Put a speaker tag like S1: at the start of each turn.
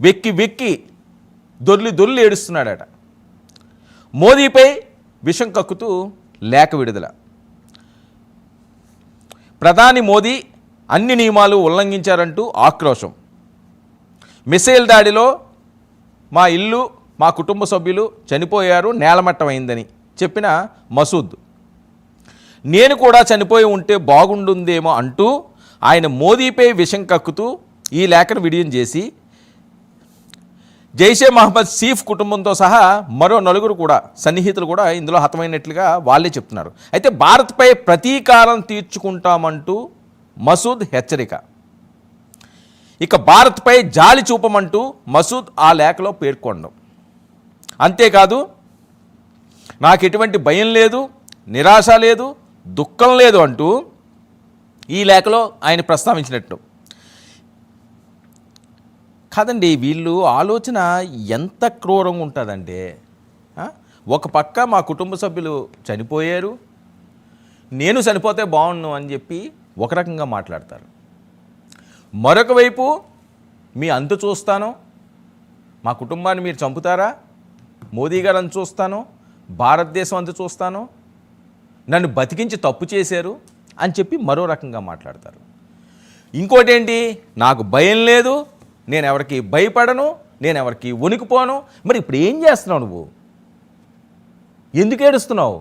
S1: వెక్కి వెక్కి దొర్లి ఏడుస్తున్నాడట. మోదీపై విషం కక్కుతూ లేఖ విడుదల. ప్రధాని మోదీ అన్ని నియమాలు ఉల్లంఘించారంటూ ఆక్రోశం. మిసైల్ దాడిలో మా ఇల్లు మా కుటుంబ సభ్యులు చనిపోయారు, నేలమట్టమైందని చెప్పిన మసూద్, నేను కూడా చనిపోయి ఉంటే బాగుండుందేమో అంటూ ఆయన మోదీపై విషం కక్కుతూ ఈ లేఖను విడుదల చేసి జైషే మహమ్మద్ సీఫ్ కుటుంబంతో సహా మరో 4 కూడా సన్నిహితులు కూడా ఇందులో హతమైనట్లుగా వాళ్ళే చెప్తున్నారు. అయితే భారత్పై ప్రతీకారం తీర్చుకుంటామంటూ మసూద్ హెచ్చరిక. ఇక భారత్పై జాలి చూపమంటూ మసూద్ ఆ లేఖలో పేర్కొనడం. అంతేకాదు, నాకు ఎటువంటి భయం లేదు, నిరాశ లేదు, దుఃఖం లేదు అంటూ ఈ లేఖలో ఆయన ప్రస్తావించినట్టు. కాదండి, వీళ్ళు ఆలోచన ఎంత క్రూరంగా ఉంటుందంటే, ఒక పక్క మా కుటుంబ సభ్యులు చనిపోయారు, నేను చనిపోతే బాగుండు అని చెప్పి ఒక రకంగా మాట్లాడతారు. మరొక వైపు మీ అంతు చూస్తాను, మా కుటుంబాన్ని మీరు చంపుతారా, మోదీ గారిని చూస్తాను, భారతదేశం అంతా చూస్తాను, నన్ను బతికించి తప్పు చేశారు అని చెప్పి మరో రకంగా మాట్లాడతారు. ఇంకోటి ఏంటి, నాకు భయం లేదు, నేను ఎవరికి భయపడను, నేను ఎవరికి వణికిపోను. మరి ఇప్పుడు ఏం చేస్తున్నావు నువ్వు? ఎందుకు ఏడుస్తున్నావు?